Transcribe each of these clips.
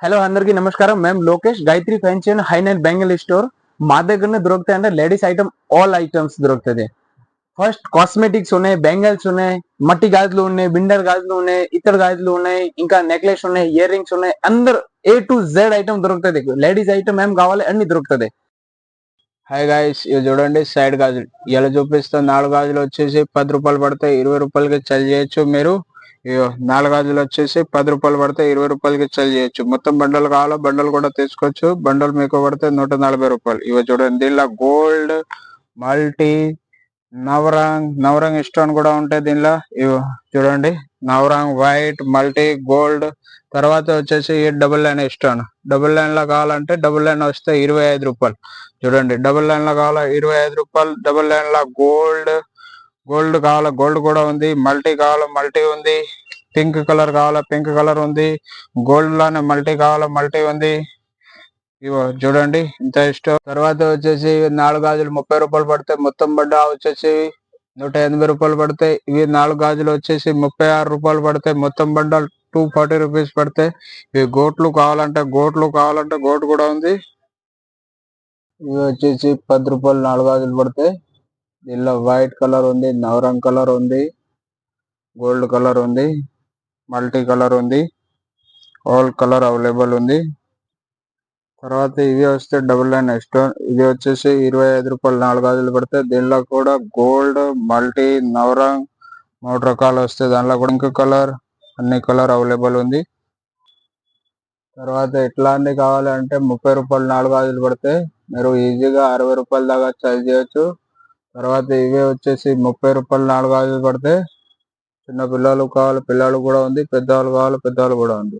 Hello అందరికీ నమస్కారం. మేము Lokesh Gayatri fancy and high nine బెంగల్ store. మా దగ్గరనే దొరుకుతాయి అంటే లేడీస్ ఐటమ్ ఆల్ ఐటమ్స్ దొరుకుతుంది. ఫస్ట్ కాస్మెటిక్స్ ఉన్నాయి, బెంగల్స్ ఉన్నాయి, మట్టి గాజులు ఉన్నాయి, బిండర్ గాజులు ఉన్నాయి, ఇతర గాజులు ఉన్నాయి, ఇంకా నెక్లెస్ ఉన్నాయి, ఇయర్ రింగ్స్ ఉన్నాయి. అందరు A to Z ఐటమ్ దొరుకుతుంది. లేడీస్ ఐటమ్ ఏం కావాలి అన్ని దొరుకుతుంది. హాయ్ గాయస్, ఇవి చూడండి సైడ్ గాజులు. ఇలా చూపిస్తాం. 4 గాజులు వచ్చేసి 10 రూపాయలు పడతాయి, 20 రూపాయలకి సెల్ చేయొచ్చు మీరు. ఇగో 4 గాజులు వచ్చేసి 10 రూపాయలు పడతాయి, 20 రూపాయలకి సెల్ చేయొచ్చు. మొత్తం బండలు కావాలో బండలు కూడా తీసుకోవచ్చు. బండలు మీకు పడితే 140 రూపాయలు. ఇవి చూడండి, దీనిలో గోల్డ్, మల్టీ, నవరంగ్ స్టోన్ కూడా ఉంటాయి దీనిలో. ఇవి చూడండి, నవరంగ్ వైట్, మల్టీ, గోల్డ్. తర్వాత వచ్చేసి double line stone. Double line లో కావాలంటే డబుల్ లైన్ వస్తే 25 రూపాయలు. చూడండి, డబుల్ లైన్ లో కావాలా 25 రూపాయలు. డబుల్ లైన్ లో గోల్డ్ కావాలా గోల్డ్ కూడా ఉంది. మల్టీ కావాలా మల్టీ ఉంది. పింక్ కలర్ కావాలా పింక్ కలర్ ఉంది. గోల్డ్ లోనే మల్టీ కావాలా మల్టీ ఉంది. ఇవో చూడండి, ఇంత ఇష్టం. తర్వాత వచ్చేసి 4 గాజులు 30 రూపాయలు పడతాయి. మొత్తం బండ వచ్చేసి 180 రూపాయలు పడతాయి. ఇవి 4 గాజులు వచ్చేసి 36 రూపాయలు పడతాయి. మొత్తం బండ 240 రూపీస్ పడతాయి. ఇవి గోట్లు కావాలంటే గోట్ కూడా ఉంది. ఇవి వచ్చేసి 10 రూపాయలు 4 గాజులు పడతాయి. దీనిలో వైట్ కలర్ ఉంది, నవరంగ్ కలర్ ఉంది, గోల్డ్ కలర్ ఉంది, మల్టీ కలర్ ఉంది, ఆల్ కలర్ అవైలబుల్ ఉంది. తర్వాత ఇవి వస్తే డబుల్ లైన్ స్టోన్. ఇది వచ్చేసి 25 రూపాయలు 4 గాజులు పడతాయి. దీనిలో కూడా గోల్డ్, మల్టీ, నవరంగ్ 3 రకాలు వస్తాయి. దానిలో కూడా ఇంకో కలర్, అన్ని కలర్ అవైలబుల్ ఉంది. తర్వాత ఇట్లాంటివి కావాలంటే 30 రూపాయలు 4 గాజులు పడతాయి. మీరు ఈజీగా 60 రూపాయల దాకా చార్జ్ చేయొచ్చు. తర్వాత ఇవే వచ్చేసి 30 రూపాయలు 4 గాజులు పడతాయి. చిన్న పిల్లలు కావాలి పిల్లలు కూడా ఉంది, పెద్దవాళ్ళు కావాలి పెద్దవాళ్ళు కూడా ఉంది.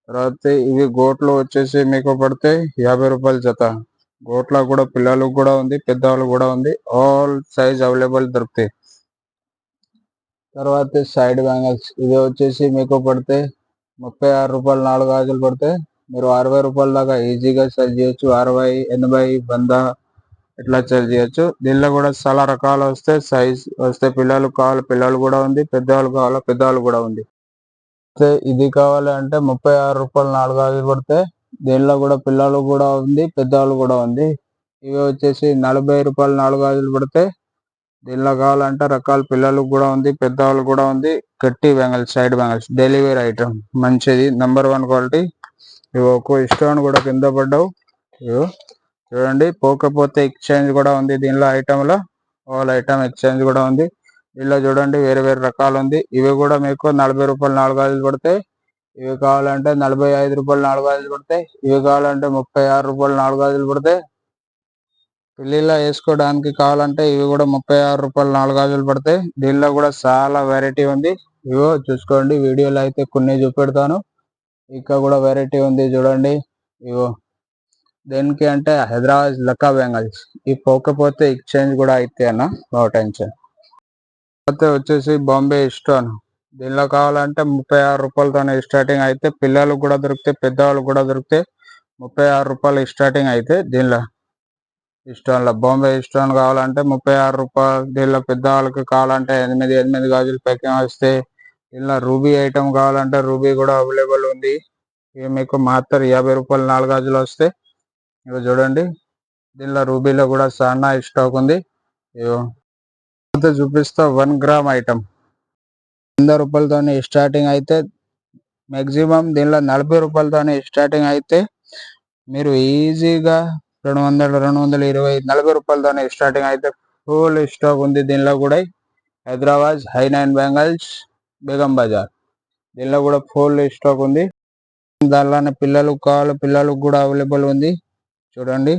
తర్వాత ఇవి గోట్లు వచ్చేసి మీకు పడతాయి 50 రూపాయల జత. గోట్ల కూడా పిల్లలకు కూడా ఉంది, పెద్దవాళ్ళు కూడా ఉంది. ఆల్ సైజ్ అవైలబుల్ దొరుకుతాయి. తర్వాత సైడ్ బ్యాంగిల్స్. ఇది వచ్చేసి మీకు పడితే 36 రూపాయలు 4 గాజులు పడితే మీరు 60 రూపాయల దాకా ఈజీగా సెల్ చేయొచ్చు. 60, 80, 100 ఇట్లా సెల్ చేయొచ్చు. దీనిలో కూడా చాలా రకాలు వస్తాయి. సైజ్ వస్తే పిల్లలు కావాలి పిల్లలు కూడా ఉంది, పెద్దవాళ్ళు కావాలా పెద్దవాళ్ళు కూడా ఉంది. ఇది కావాలి అంటే 36 రూపాయలు 4 గాజులు పడితే దీనిలో కూడా పిల్లలు కూడా ఉంది, పెద్దవాళ్ళు కూడా ఉంది. ఇవి వచ్చేసి 40 రూపాయలు 4 గాజులు పడితే దీనిలో కావాలంటే రకాల పిల్లలు కూడా ఉంది, పెద్దవాళ్ళు కూడా ఉంది. గట్టి bangles, side bangles, daily wear item మంచిది, నంబర్ 1 క్వాలిటీ. ఇవి ఒక్కో ఇష్టం కూడా కింద పడ్డావు. ఇవి చూడండి, పోకపోతే ఎక్స్చేంజ్ కూడా ఉంది దీనిలో. ఐటమ్ లో ఆల్ ఐటమ్ ఎక్స్చేంజ్ కూడా ఉంది. ఇలా చూడండి, వేరే వేరే రకాలు ఉంది. ఇవి కూడా మీకు 40 రూపాయలు 4 గాజులు పడతాయి. ఇవి కావాలంటే 45 రూపాయలు 4 గాజులు పడతాయి. ఇవి కావాలంటే 36 రూపాయలు 4 గాజులు పడతాయి. పెళ్లిలో వేసుకోవడానికి కావాలంటే ఇవి కూడా 36 రూపాయలు 4 గాజులు పడతాయి. దీనిలో కూడా చాలా వెరైటీ ఉంది. ఇవో చూసుకోండి, వీడియోలో అయితే కొన్ని చూపెడతాను. ఇంకా కూడా వెరైటీ ఉంది చూడండి. ఇవో దేనికి అంటే హైదరాబాద్ లక్కా బ్యాంగిల్స్. ఇవి పోకపోతే ఎక్స్చేంజ్ కూడా అయితే అన్న, నో టెన్షన్. తర్వాత వచ్చేసి బాంబే స్టోన్. దీనిలో కావాలంటే 36 రూపాయలతోనే స్టార్టింగ్ అయితే. పిల్లలకు కూడా దొరుకుతాయి, పెద్దవాళ్ళు కూడా దొరుకుతాయి. 36 రూపాయలు స్టార్టింగ్ అయితే దీనిలో. స్టోన్లో బాంబే స్టోన్ కావాలంటే 36 రూపాయలు. దీనిలో పెద్దవాళ్ళకి కావాలంటే 8 గాజులు ప్యాకింగ్ వస్తే. దీనిలో రూబీ ఐటమ్ కావాలంటే రూబీ కూడా అవైలబుల్ ఉంది. ఇవి మీకు మాత్రం 50 రూపాయలు 4 గాజులు వస్తాయి. ఇవి చూడండి, దీనిలో రూబీలో కూడా చాలా స్టాక్ ఉంది. ఇవో చూపిస్తా. 1 గ్రామ్ ఐటమ్ 100 రూపాయలతోనే స్టార్టింగ్ అయితే. మాక్సిమం దీనిలో 40 రూపాయలతోనే స్టార్టింగ్ అయితే. మీరు ఈజీగా 200, 220, 40 రూపాయలతోనే స్టార్టింగ్ అయితే. ఫుల్ స్టాక్ ఉంది దీనిలో కూడా. Hyderabad high nine bangles, Begum Bazar. దీనిలో కూడా ఫుల్ స్టాక్ ఉంది. దానిలోనే పిల్లలకు కావాలి పిల్లలకు కూడా అవైలబుల్ ఉంది. చూడండి,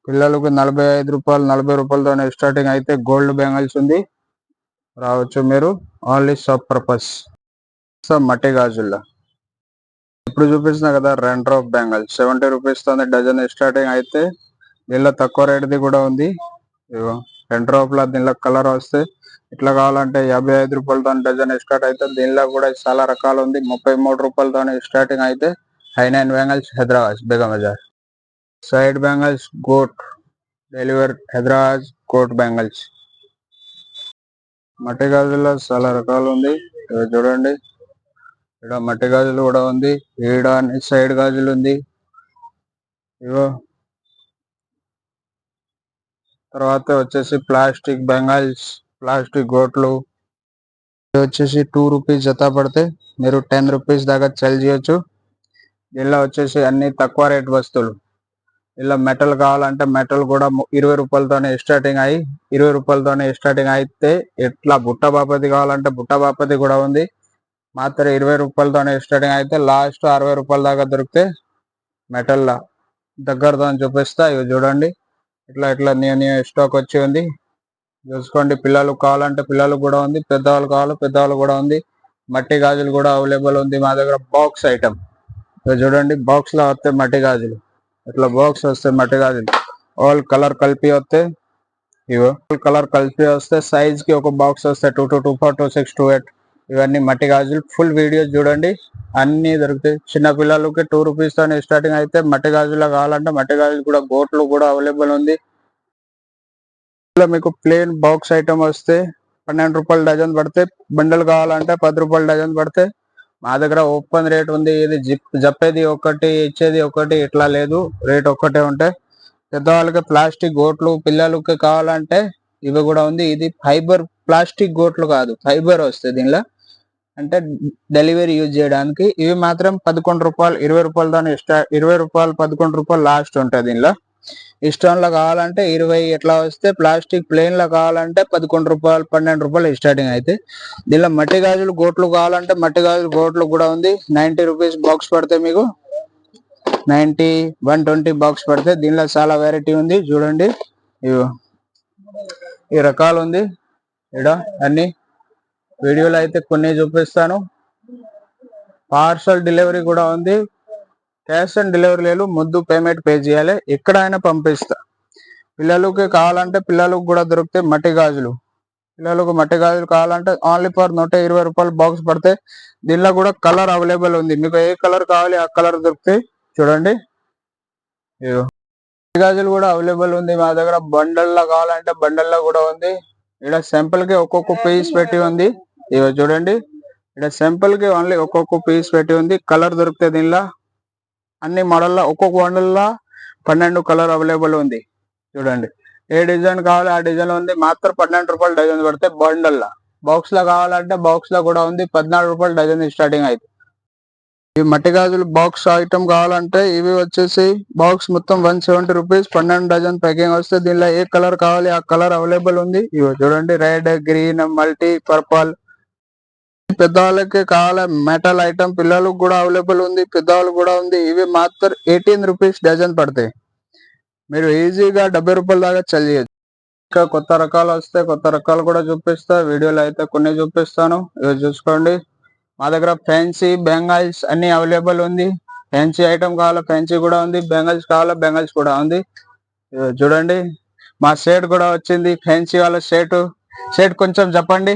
పిల్లలకు 45 రూపాయలు 40 రూపాయలతోనే స్టార్టింగ్ అయితే. గోల్డ్ బ్యాంగిల్స్ ఉంది, రావచ్చు మీరు. Only shop purpose. మట్టి గాజుల్లో ఇప్పుడు చూపిస్తున్నా కదా, 2 డ్రాప్ బ్యాంగిల్స్ 70 రూపీస్ తోనే డజన్ స్టార్టింగ్ అయితే. దీనిలో తక్కువ రేటుది కూడా ఉంది. ఇగో 2 డ్రాప్ల దీనిలో కలర్ వస్తే. ఇట్లా కావాలంటే 55 రూపాయలతో డజన్ స్టార్ట్ అయితే. దీనిలో కూడా చాలా రకాలు ఉంది. 33 రూపాయలతోనే స్టార్టింగ్ అయితే. High nine bangles, Hyderabad Begum Bazar. Side bangles గోట్, డెలివర్ హైదరాబాద్ కోట్ బ్యాంగిల్స్. మట్టి గాజుల్లో చాలా రకాలు ఉంది. చూడండి, ఇక్కడ మట్టి గాజులు కూడా ఉంది. ఈడ సైడ్ గాజులు ఉంది. ఇగో తర్వాత వచ్చేసి ప్లాస్టిక్ బెంగాల్స్, ప్లాస్టిక్ గోట్లు. ఇది వచ్చేసి 2 రూపీస్ జత పడితే మీరు 10 రూపీస్ దాకా సెల్ చేయొచ్చు. దీనిలో వచ్చేసి అన్ని తక్కువ రేట్ వస్తువులు. ఇలా మెటల్ కావాలంటే మెటల్ కూడా 20 రూపాయలతోనే స్టార్టింగ్ అయ్యి 20 రూపాయలతోనే స్టార్టింగ్ అయితే, ఎట్లా బుట్ట బాపతి కావాలంటే బుట్ట బాపతి కూడా ఉంది. మాత్రం 20 రూపాయలతోనే స్టార్టింగ్ అయితే లాస్ట్ 60 రూపాయల దాకా దొరికితే మెటల్ దగ్గరతో చూపిస్తా. ఇవి చూడండి, ఇట్లా ఇట్లా న్యూ స్టాక్ వచ్చి ఉంది. చూసుకోండి. పిల్లలు కావాలంటే పిల్లలు కూడా ఉంది, పెద్దవాళ్ళు కావాలి పెద్దవాళ్ళు కూడా ఉంది. మట్టి గాజులు కూడా అవైలబుల్ ఉంది మా దగ్గర. బాక్స్ ఐటమ్ చూడండి, బాక్స్ లో వస్తాయి మట్టి గాజులు. ఇట్లా బాక్స్ వస్తాయి మట్టి గాజులు. ఆల్ కలర్ కలిపి వస్తాయి. ఇవో కలర్ కలిపి వస్తే సైజ్ కి ఒక బాక్స్ వస్తాయి. 2 2 2 4 2 6 2 8. ఇవన్నీ మట్టి గాజులు. ఫుల్ వీడియో చూడండి, అన్ని దొరుకుతాయి. చిన్న పిల్లలకి 2 రూపీస్ తోనే స్టార్టింగ్ అయితే మట్టి గాజులు కావాలంటే మట్టి గాజులు కూడా గోట్లు కూడా అవైలబుల్ ఉంది. మీకు ప్లేన్ బాక్స్ ఐటమ్ వస్తే 12 రూపాయలు డజన్ పడితే, బండల్ కావాలంటే 10 రూపాయలు డజన్ పడితే. మా దగ్గర ఓపెన్ రేట్ ఉంది. ఇది చెప్పేది ఒకటి ఇచ్చేది ఒకటి ఇట్లా లేదు, రేట్ ఒక్కటే ఉంటాయి. పెద్దవాళ్ళకి ప్లాస్టిక్ గోట్లు, పిల్లలకి కావాలంటే ఇవి కూడా ఉంది. ఇది ఫైబర్ ప్లాస్టిక్ గోట్లు కాదు, ఫైబర్ వస్తాయి దీనిలో, అంటే డెలివరీ యూజ్ చేయడానికి. ఇవి మాత్రం 11 రూపాయలు, 20 రూపాయలు దాని 20 రూపాయలు 11 రూపాయలు లాస్ట్ ఉంటుంది దీనిలో. స్టోన్ లో కావాలంటే 20 ఎట్లా వస్తే, ప్లాస్టిక్ ప్లేన్ లో కావాలంటే 11 రూపాయలు 12 రూపాయలు స్టార్టింగ్ అయితే. దీనిలో మట్టి గాజులు గోట్లు కావాలంటే మట్టి గాజులు గోట్లు కూడా ఉంది. 90 రూపీస్ బాక్స్ పడితే మీకు 90 120 బాక్స్ పడితే. దీనిలో చాలా వెరైటీ ఉంది చూడండి. ఈ రకాలు ఉంది ఇక్కడ. అన్ని వీడియోలో అయితే కొన్ని చూపిస్తాను. పార్సల్ డెలివరీ కూడా ఉంది. క్యాష్ ఆన్ డెలివరీ లేదు, ముందు పేమెంట్ పే చేయాలి. ఎక్కడైనా పంపిస్తా. పిల్లలకి కావాలంటే పిల్లలకు కూడా దొరుకుతాయి మట్టి గాజులు. పిల్లలకు మట్టి గాజులు కావాలంటే ఓన్లీ ఫర్ 120 రూపాయలు బాక్స్ పడితే. దీనిలో కూడా కలర్ అవైలబుల్ ఉంది, మీకు ఏ కలర్ కావాలి ఆ కలర్ దొరుకుతాయి. చూడండి, మట్టి గాజులు కూడా అవైలబుల్ ఉంది మా దగ్గర. బండల్లో కావాలంటే బండల్లో కూడా ఉంది. ఇక్కడ సింపుల్ కి ఒక్కొక్క పీస్ పెట్టి ఉంది. ఇవి చూడండి, ఇక్కడ సింపుల్ కి ఓన్లీ ఒక్కొక్క పీస్ పెట్టి ఉంది. కలర్ దొరుకుతాయి దీనిలో. అన్ని మోడల్లో ఒక్కొక్క బండల్లో 12 కలర్ అవైలబుల్ ఉంది. చూడండి, ఏ డిజైన్ కావాలి ఆ డిజైన్ ఉంది. మాత్రం 12 రూపాయలు డజన్ పడితే బండల్లో. బాక్స్ లో కావాలంటే బాక్స్ లో కూడా ఉంది. 14 రూపాయలు డజన్ స్టార్టింగ్ అయితే. ఈ మట్టి గాజులు బాక్స్ ఐటమ్ కావాలంటే ఇవి వచ్చేసి బాక్స్ మొత్తం 170 రూపీస్, 12 డజన్ ప్యాకింగ్ వస్తే. దీనిలో ఏ కలర్ కావాలి ఆ కలర్ అవైలబుల్ ఉంది. ఇవి చూడండి, రెడ్, గ్రీన్, మల్టీ, పర్పల్. పెద్దవాళ్ళకి కావాలి మెటల్ ఐటమ్, పిల్లలకు కూడా అవైలబుల్ ఉంది, పెద్దవాళ్ళు కూడా ఉంది. ఇవి మాత్రం 18 రూపీస్ డజన్ పడతాయి. మీరు ఈజీగా 70 రూపాయల దాకా చల్లియచ్చు. ఇంకా కొత్త రకాలు వస్తే కొత్త రకాలు కూడా చూపిస్తా. వీడియోలో అయితే కొన్ని చూపిస్తాను. ఇవి చూసుకోండి, మా దగ్గర ఫ్యాన్సీ బెంగాల్స్ అన్ని అవైలబుల్ ఉంది. ఫ్యాన్సీ ఐటమ్ కావాలా ఫ్యాన్సీ కూడా ఉంది, బెంగాల్స్ కావాలా బెంగాల్స్ కూడా ఉంది. చూడండి, మా షర్ట్ కూడా వచ్చింది. ఫ్యాన్సీ వాళ్ళ షర్ట్ కొంచెం చెప్పండి.